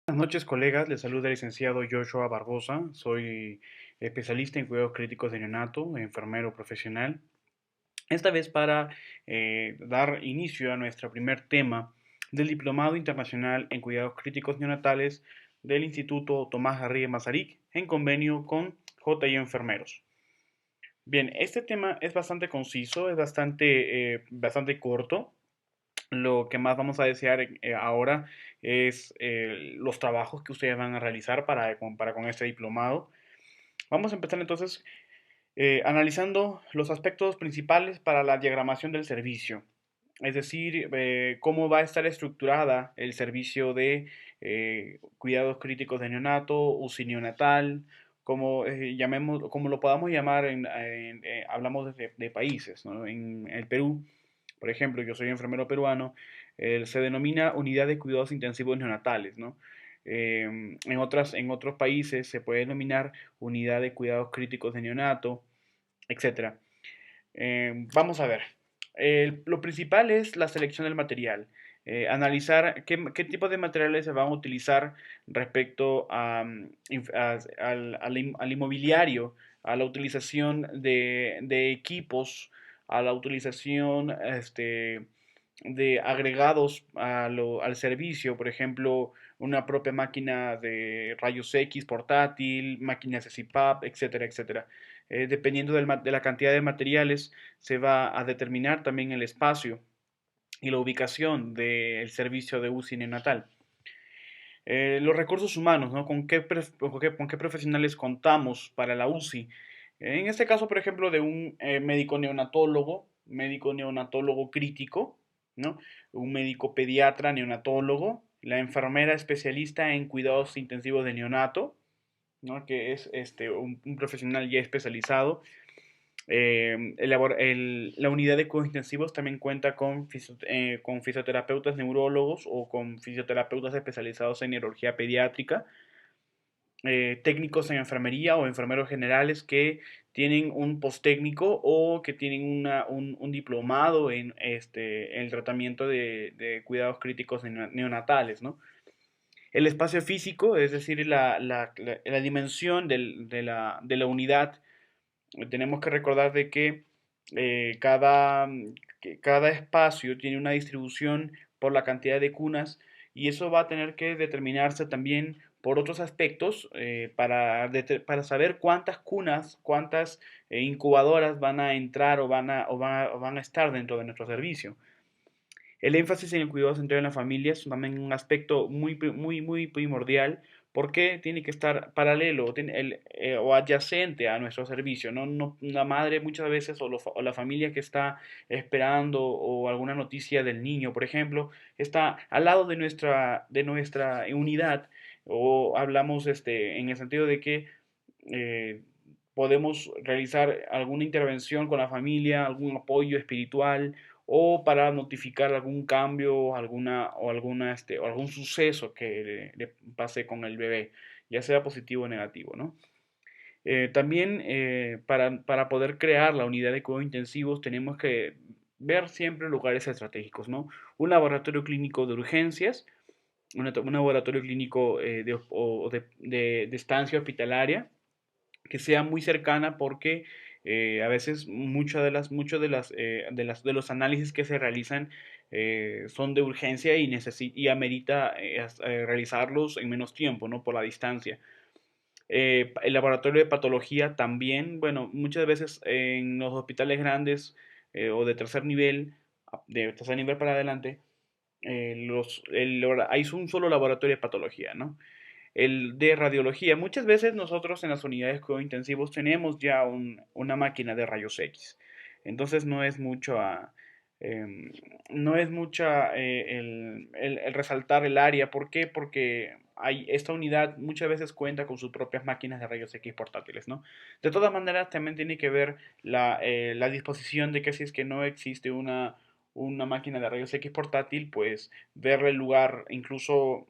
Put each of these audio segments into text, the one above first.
Buenas noches, colegas. Les saluda el licenciado Joshua Barbosa. Soy especialista en cuidados críticos de neonato, enfermero profesional. Esta vez para dar inicio a nuestro primer tema del Diplomado Internacional en Cuidados Críticos Neonatales del Instituto Tomás Garrigue Masaryk en convenio con JI Enfermeros. Bien, este tema es bastante conciso, es bastante corto. Lo que más vamos a desear ahora es los trabajos que ustedes van a realizar para con este diplomado. Vamos a empezar entonces analizando los aspectos principales para la diagramación del servicio, es decir, cómo va a estar estructurada el servicio de cuidados críticos de neonato, UCI neonatal, como lo podamos llamar, hablamos de países, ¿no? En el Perú, por ejemplo, yo soy enfermero peruano, se denomina unidad de cuidados intensivos neonatales, ¿no? En otros países se puede denominar unidad de cuidados críticos de neonato, etcétera. Vamos a ver. Lo principal es la selección del material. Analizar qué tipo de materiales se van a utilizar respecto al inmobiliario, a la utilización de equipos, a la utilización de agregados al servicio, por ejemplo, una propia máquina de rayos X portátil, máquinas de CPAP, etcétera, etcétera. Dependiendo de la cantidad de materiales, se va a determinar también el espacio y la ubicación del servicio de UCI neonatal. Los recursos humanos, ¿no? Con qué profesionales contamos para la UCI? En este caso, por ejemplo, de un médico neonatólogo crítico, ¿no? Un médico pediatra neonatólogo, la enfermera especialista en cuidados intensivos de neonato, ¿no? Que es un profesional ya especializado. La unidad de cuidados intensivos también cuenta con fisioterapeutas neurólogos o con fisioterapeutas especializados en neurología pediátrica, técnicos en enfermería o enfermeros generales que tienen un posttécnico o que tienen un diplomado en el tratamiento de cuidados críticos neonatales, ¿no? El espacio físico, es decir, la dimensión de la unidad. Tenemos que recordar de que cada espacio tiene una distribución por la cantidad de cunas, y eso va a tener que determinarse también por otros aspectos, para saber cuántas cunas, cuántas incubadoras van a entrar o van a estar dentro de nuestro servicio. El énfasis en el cuidado central en la familia es también un aspecto muy primordial, porque tiene que estar paralelo o adyacente a nuestro servicio, ¿no? La madre muchas veces o la familia que está esperando o alguna noticia del niño, por ejemplo, está al lado de nuestra unidad, o hablamos en el sentido de que eh, podemos realizar alguna intervención con la familia, algún apoyo espiritual, o para notificar algún cambio, o algún suceso que le pase con el bebé, ya sea positivo o negativo, ¿no? También para poder crear la unidad de cuidados intensivos tenemos que ver siempre lugares estratégicos, ¿no? Un laboratorio clínico de urgencias, un laboratorio clínico de estancia hospitalaria, que sea muy cercana, porque a veces de los análisis que se realizan son de urgencia y amerita realizarlos en menos tiempo, ¿no? Por la distancia. El laboratorio de patología también, bueno, muchas veces en los hospitales grandes o de tercer nivel para adelante, hay un solo laboratorio de patología, ¿no? El de radiología. Muchas veces nosotros en las unidades de cuidados intensivos tenemos ya una máquina de rayos X. Entonces em, no es mucha el resaltar el área. ¿Por qué? Porque esta unidad muchas veces cuenta con sus propias máquinas de rayos X portátiles, ¿no? De todas maneras, también tiene que ver la disposición de que si es que no existe una máquina de rayos X portátil, pues ver el lugar, incluso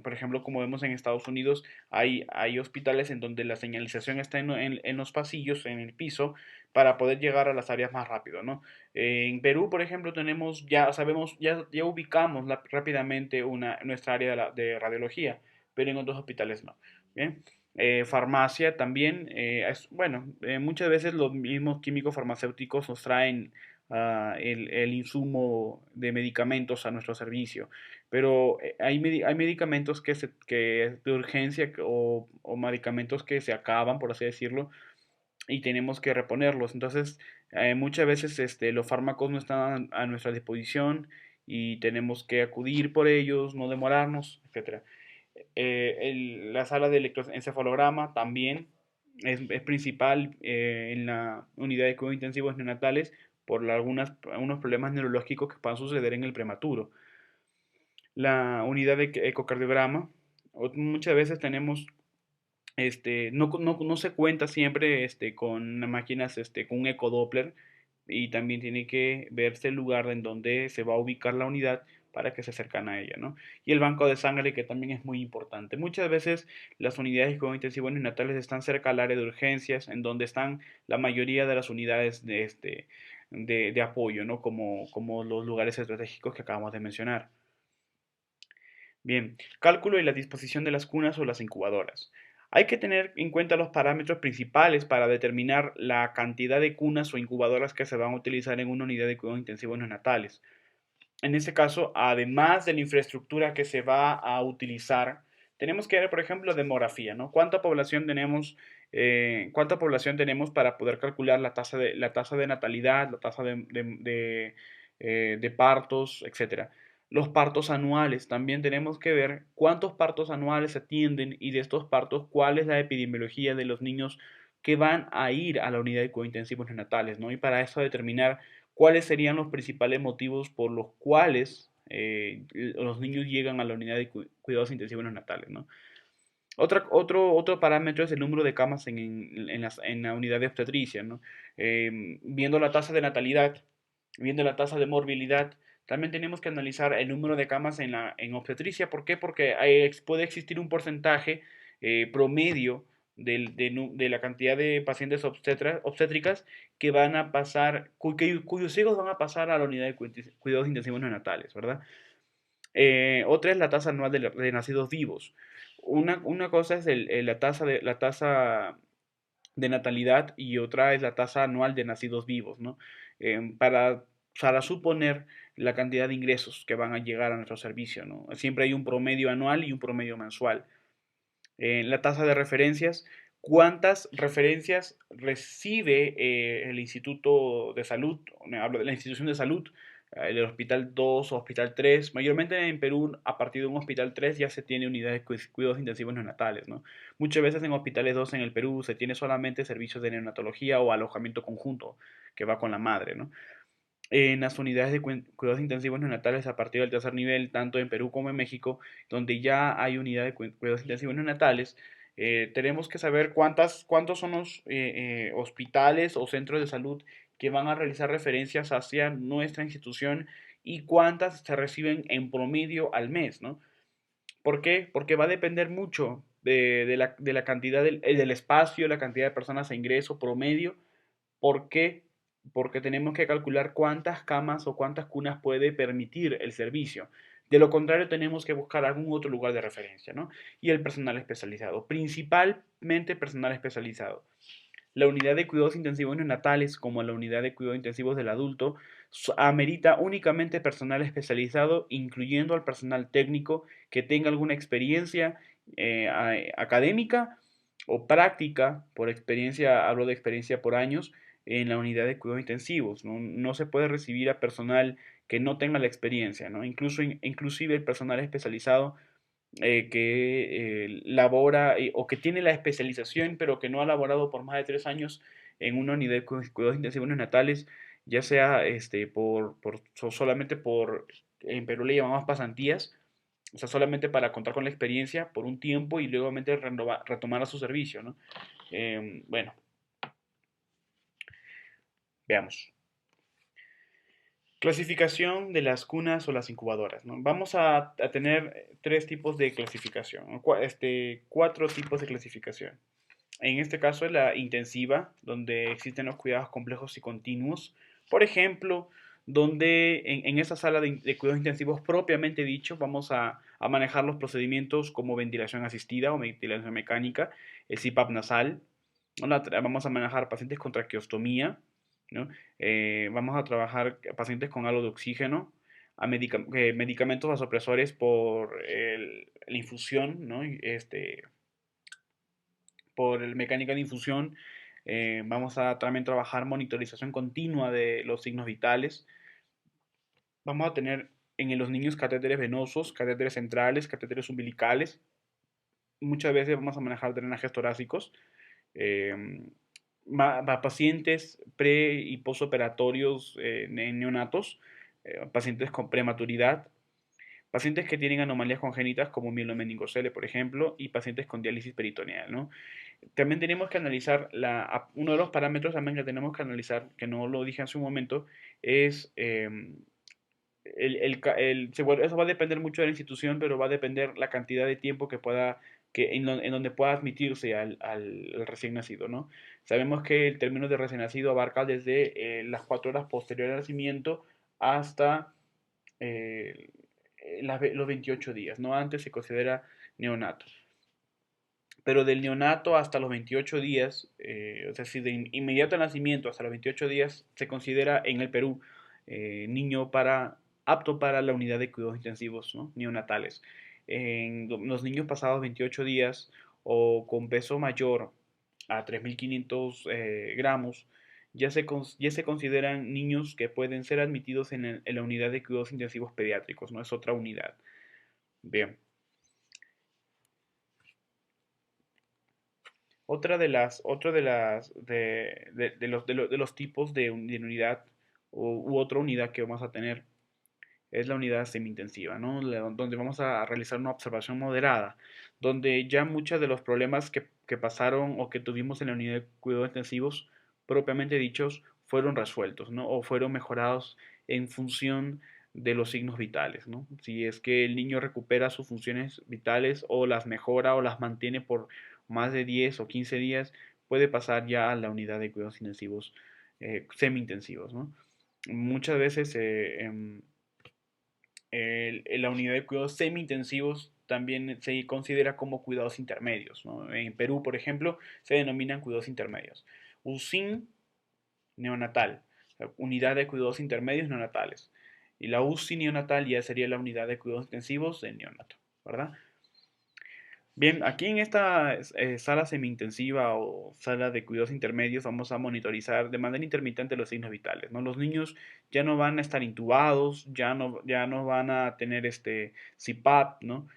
por ejemplo, como vemos en Estados Unidos, hay hospitales en donde la señalización está en los pasillos, en el piso, para poder llegar a las áreas más rápido, ¿no? En Perú, por ejemplo, ya sabemos, ya ubicamos rápidamente nuestra área de radiología, pero en otros hospitales no. Bien. Farmacia también, bueno, muchas veces los mismos químicos farmacéuticos nos traen el insumo de medicamentos a nuestro servicio, pero hay medicamentos que de urgencia o medicamentos que se acaban, por así decirlo, y tenemos que reponerlos. Entonces, muchas veces los fármacos no están a nuestra disposición y tenemos que acudir por ellos, no demorarnos, etcétera. La sala de electroencefalograma también es principal en la unidad de cuidados intensivos neonatales por algunos problemas neurológicos que puedan suceder en el prematuro. La unidad de ecocardiograma, muchas veces tenemos no se cuenta siempre con máquinas con un ecodoppler y también tiene que verse el lugar en donde se va a ubicar la unidad para que se acercan a ella, ¿no? Y el banco de sangre que también es muy importante. Muchas veces las unidades de cuidados intensivos neonatales están cerca al área de urgencias, en donde están la mayoría de las unidades de apoyo, ¿no? Como los lugares estratégicos que acabamos de mencionar. Bien, cálculo y la disposición de las cunas o las incubadoras. Hay que tener en cuenta los parámetros principales para determinar la cantidad de cunas o incubadoras que se van a utilizar en una unidad de cuidados intensivos neonatales. En este caso, además de la infraestructura que se va a utilizar, tenemos que ver, por ejemplo, la demografía, ¿no? Cuánta población tenemos para poder calcular la tasa de natalidad, la tasa de partos, etcétera? Los partos anuales, también tenemos que ver cuántos partos anuales se atienden y de estos partos, cuál es la epidemiología de los niños que van a ir a la unidad de cuidados intensivos neonatales, ¿no? Y para eso determinar cuáles serían los principales motivos por los cuales los niños llegan a la unidad de cuidados intensivos neonatales, ¿no? Otro parámetro es el número de camas en la unidad de obstetricia, ¿no? Viendo la tasa de natalidad, viendo la tasa de morbilidad, también tenemos que analizar el número de camas en obstetricia. ¿Por qué? Porque puede existir un porcentaje promedio de la cantidad de pacientes obstétricas que van a pasar, cuyos hijos van a pasar a la unidad de cuidados intensivos neonatales, ¿verdad? Otra es la tasa anual de nacidos vivos. Una cosa es la tasa de natalidad y otra es la tasa anual de nacidos vivos, ¿no? Para suponer la cantidad de ingresos que van a llegar a nuestro servicio, ¿no? Siempre hay un promedio anual y un promedio mensual. La tasa de referencias, ¿cuántas referencias recibe el Instituto de Salud? Hablo de la institución de salud, el Hospital 2 o Hospital 3. Mayormente en Perú, a partir de un Hospital 3 ya se tiene unidades de cuidados intensivos neonatales, ¿no? Muchas veces en Hospitales 2 en el Perú se tiene solamente servicios de neonatología o alojamiento conjunto que va con la madre, ¿no? En las unidades de cuidados intensivos neonatales a partir del tercer nivel, tanto en Perú como en México, donde ya hay unidades de cuidados intensivos neonatales, tenemos que saber cuántos son los hospitales o centros de salud que van a realizar referencias hacia nuestra institución y cuántas se reciben en promedio al mes, ¿no? ¿Por qué? Porque va a depender mucho de la cantidad del espacio, la cantidad de personas a ingreso promedio. ¿Por qué? Porque tenemos que calcular cuántas camas o cuántas cunas puede permitir el servicio. De lo contrario, tenemos que buscar algún otro lugar de referencia, ¿no? Y el personal especializado, principalmente personal especializado. La unidad de cuidados intensivos neonatales, como la unidad de cuidados intensivos del adulto, amerita únicamente personal especializado, incluyendo al personal técnico que tenga alguna experiencia académica o práctica, por experiencia, hablo de experiencia por años, en la unidad de cuidados intensivos. No se puede recibir a personal que no tenga la experiencia, ¿no? Inclusive el personal especializado que labora o que tiene la especialización, pero que no ha laborado por más de 3 años en una unidad de cuidados intensivos neonatales, ya sea solamente en Perú le llamamos pasantías, o sea, solamente para contar con la experiencia por un tiempo y luego retomar a su servicio, ¿no? Bueno, veamos. Clasificación de las cunas o las incubadoras, ¿no? Vamos a tener tres tipos de clasificación, cuatro tipos de clasificación. En este caso es la intensiva, donde existen los cuidados complejos y continuos. Por ejemplo, donde en esa sala de cuidados intensivos propiamente dicho, vamos a manejar los procedimientos como ventilación asistida o ventilación mecánica, el CPAP nasal. Vamos a manejar pacientes con traqueostomía, ¿no? Vamos a trabajar pacientes con halo de oxígeno, medicamentos vasopresores por la infusión, ¿no? Por el mecánica de infusión. Vamos a también trabajar monitorización continua de los signos vitales. Vamos a tener en los niños catéteres venosos, catéteres centrales, catéteres umbilicales. Muchas veces vamos a manejar drenajes torácicos. Eh, Pacientes pre y postoperatorios en neonatos, pacientes con prematuridad, pacientes que tienen anomalías congénitas como mielomeningocele, por ejemplo, y pacientes con diálisis peritoneal, ¿no? También tenemos que analizar, uno de los parámetros también que tenemos que analizar, que no lo dije hace un momento, es eso va a depender mucho de la institución, pero va a depender la cantidad de tiempo que pueda, en donde pueda admitirse al recién nacido, ¿no? Sabemos que el término de recién nacido abarca desde las 4 horas posteriores al nacimiento hasta eh, los 28 días, ¿no? Antes se considera neonato. Pero del neonato hasta los 28 días, o sea, si de inmediato al nacimiento hasta los 28 días, se considera en el Perú niño apto para la unidad de cuidados intensivos, ¿no? Neonatales. En los niños pasados 28 días o con peso mayor a 3.500 gramos, ya se consideran niños que pueden ser admitidos en la unidad de cuidados intensivos pediátricos, ¿no? Es otra unidad. Bien. De los tipos de unidad u otra unidad que vamos a tener es la unidad semi-intensiva, ¿no? Donde vamos a realizar una observación moderada, donde ya muchos de los problemas que pasaron o que tuvimos en la unidad de cuidados intensivos, propiamente dichos, fueron resueltos, ¿no? O fueron mejorados en función de los signos vitales, ¿no? Si es que el niño recupera sus funciones vitales o las mejora o las mantiene por más de 10 o 15 días, puede pasar ya a la unidad de cuidados intensivos semi-intensivos, ¿no? Muchas veces la unidad de cuidados semi-intensivos también se considera como cuidados intermedios, ¿no? En Perú, por ejemplo, se denominan cuidados intermedios. USIN neonatal, unidad de cuidados intermedios neonatales. Y la UCI neonatal ya sería la unidad de cuidados intensivos de neonato, ¿verdad? Bien, aquí en esta sala semi-intensiva o sala de cuidados intermedios vamos a monitorizar de manera intermitente los signos vitales, ¿no? Los niños ya no van a estar intubados, ya no van a tener este CPAP, ¿no?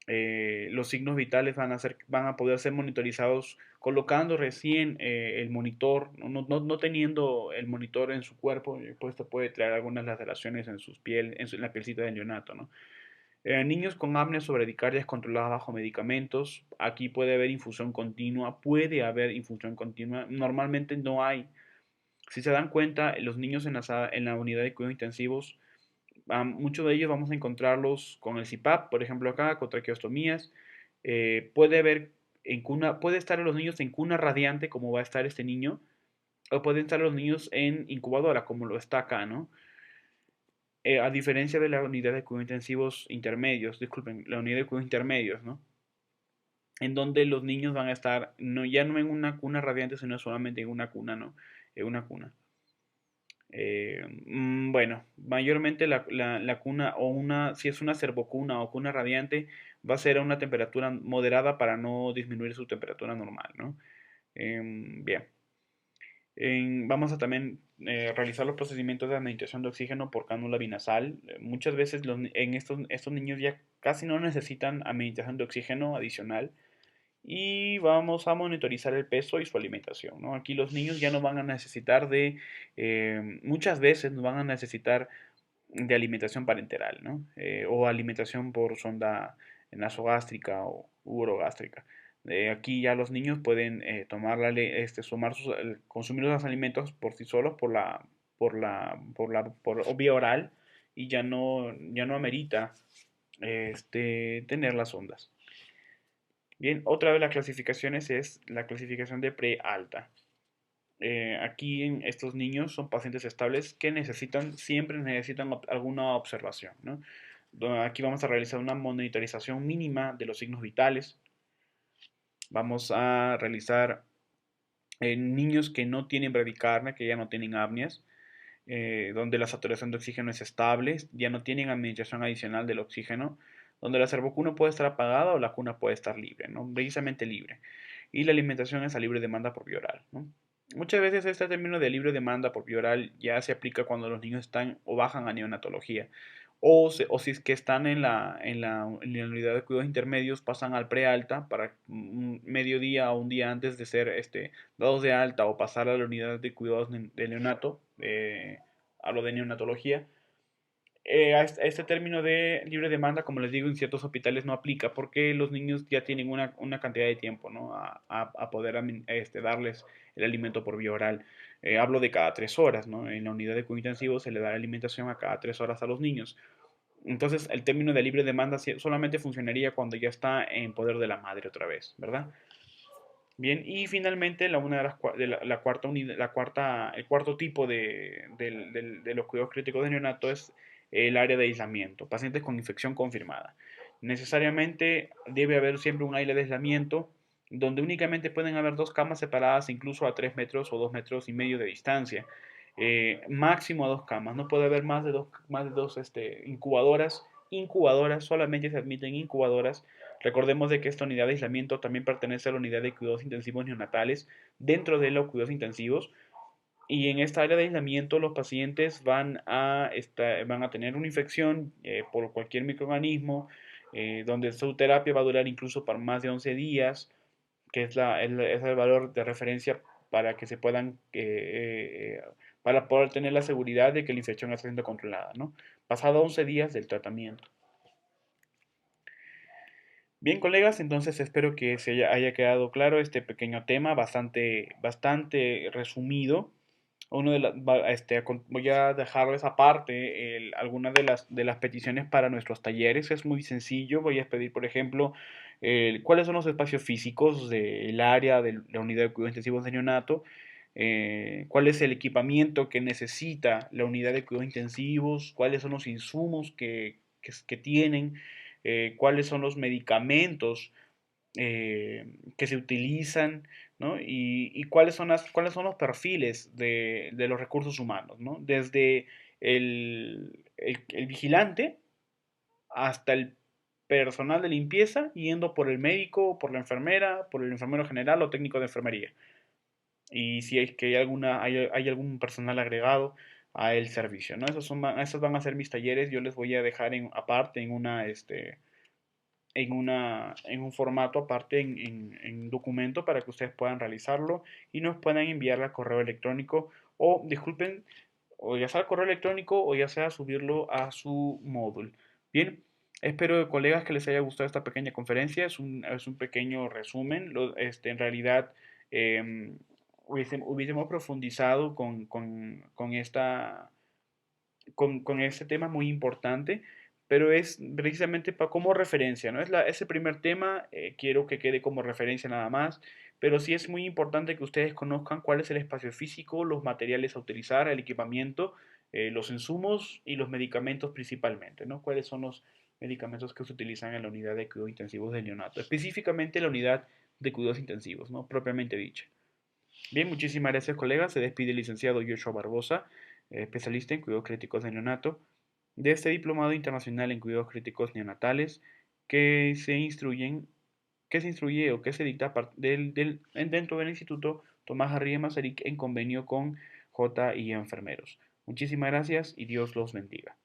Los signos vitales van a poder ser monitorizados colocando recién el monitor, no teniendo el monitor en su cuerpo, pues esto puede traer algunas laceraciones en en la pielcita del neonato, ¿no? Niños con apnea subradicardia controladas bajo medicamentos, aquí puede haber infusión continua, puede haber infusión continua, normalmente no hay. Si se dan cuenta, los niños en la unidad de cuidados intensivos, muchos de ellos vamos a encontrarlos con el CPAP, por ejemplo acá, con traqueostomías. Puede haber puede estar los niños en cuna radiante, como va a estar este niño, o pueden estar los niños en incubadora, como lo está acá, ¿no? A diferencia de la unidad de cuidados intensivos intermedios, disculpen, la unidad de cuidados intermedios, ¿no? En donde los niños van a estar ya no en una cuna radiante, sino solamente en una cuna, ¿no? En una cuna. Bueno, mayormente la cuna si es una cervocuna o cuna radiante, va a ser a una temperatura moderada para no disminuir su temperatura normal, ¿no? Bien. Vamos a también realizar los procedimientos de administración de oxígeno por cánula binasal. Muchas veces estos niños ya casi no necesitan administración de oxígeno adicional y vamos a monitorizar el peso y su alimentación, ¿no? Aquí los niños ya no van a necesitar muchas veces no van a necesitar de alimentación parenteral, ¿no? O alimentación por sonda nasogástrica o urogástrica. Aquí ya los niños pueden consumir los alimentos por sí solos por vía oral y ya no amerita tener las ondas. Bien, otra de las clasificaciones es la clasificación de prealta. Aquí en estos niños son pacientes estables que siempre necesitan alguna observación, ¿no? Aquí vamos a realizar una monitorización mínima de los signos vitales. Vamos a realizar en niños que no tienen bradicardia, que ya no tienen apneas, donde la saturación de oxígeno es estable, ya no tienen administración adicional del oxígeno, donde la servocuna puede estar apagada o la cuna puede estar libre, ¿no? Precisamente libre. Y la alimentación es a libre demanda por vía oral, ¿no? Muchas veces este término de libre demanda por vía oral ya se aplica cuando los niños están o bajan a neonatología. O si es que están en la unidad de cuidados intermedios, pasan al prealta para un mediodía o un día antes de ser dados de alta o pasar a la unidad de cuidados de neonato, a lo de neonatología. A este término de libre demanda, como les digo, en ciertos hospitales no aplica porque los niños ya tienen una cantidad de tiempo, ¿no? a poder darles el alimento por vía oral. Hablo de cada 3 horas, ¿no? En la unidad de cuidado intensivo se le da la alimentación a cada 3 horas a los niños. Entonces, el término de libre demanda solamente funcionaría cuando ya está en poder de la madre otra vez, ¿verdad? Bien, y finalmente una de las, la cuarta unidad, el cuarto tipo de los cuidados críticos de neonato es el área de aislamiento, pacientes con infección confirmada. Necesariamente debe haber siempre un área de aislamiento donde únicamente pueden haber 2 camas separadas incluso a 3 metros o 2 metros y medio de distancia. Máximo a 2 camas, no puede haber más de dos incubadoras. Incubadoras, solamente se admiten incubadoras. Recordemos de que esta unidad de aislamiento también pertenece a la unidad de cuidados intensivos neonatales dentro de los cuidados intensivos. Y en esta área de aislamiento los pacientes van a tener una infección por cualquier microorganismo, donde su terapia va a durar incluso por más de 11 días, que es el valor de referencia para que se puedan, para poder tener la seguridad de que la infección está siendo controlada, ¿no? Pasado 11 días del tratamiento. Bien, colegas, entonces espero que se haya quedado claro este pequeño tema, bastante resumido. Voy a dejarles aparte algunas de las peticiones para nuestros talleres. Es muy sencillo. Voy a pedir, por ejemplo, cuáles son los espacios físicos del área de la unidad de cuidados intensivos de neonato, cuál es el equipamiento que necesita la unidad de cuidados intensivos, cuáles son los insumos que tienen, cuáles son los medicamentos que se utilizan, ¿no? Y cuáles son los perfiles de los recursos humanos, ¿no? Desde el vigilante hasta el personal de limpieza, yendo por el médico, por la enfermera, por el enfermero general o técnico de enfermería. Y si es que hay algún personal agregado a el servicio, ¿no? Esos van a ser mis talleres. Yo les voy a dejar aparte en un formato aparte, en documento, para que ustedes puedan realizarlo y nos puedan enviar al correo electrónico o, disculpen, o ya sea al correo electrónico o ya sea subirlo a su módulo. Bien, espero, colegas, que les haya gustado esta pequeña conferencia. Es un pequeño resumen. En realidad, hubiésemos profundizado con este tema muy importante, pero es precisamente como referencia, ¿no? Ese primer tema, quiero que quede como referencia nada más, pero sí es muy importante que ustedes conozcan cuál es el espacio físico, los materiales a utilizar, el equipamiento, los insumos y los medicamentos principalmente, ¿no? ¿Cuáles son los medicamentos que se utilizan en la unidad de cuidados intensivos de neonato? Específicamente la unidad de cuidados intensivos, ¿no? Propiamente dicha. Bien, muchísimas gracias, colegas. Se despide el licenciado Joshua Barbosa, especialista en cuidados críticos de neonato, de este diplomado internacional en cuidados críticos neonatales que se instruyen, que se instruye o que se dicta dentro del Instituto Tomás Jarría Masaryk en convenio con JI Enfermeros. Muchísimas gracias y Dios los bendiga.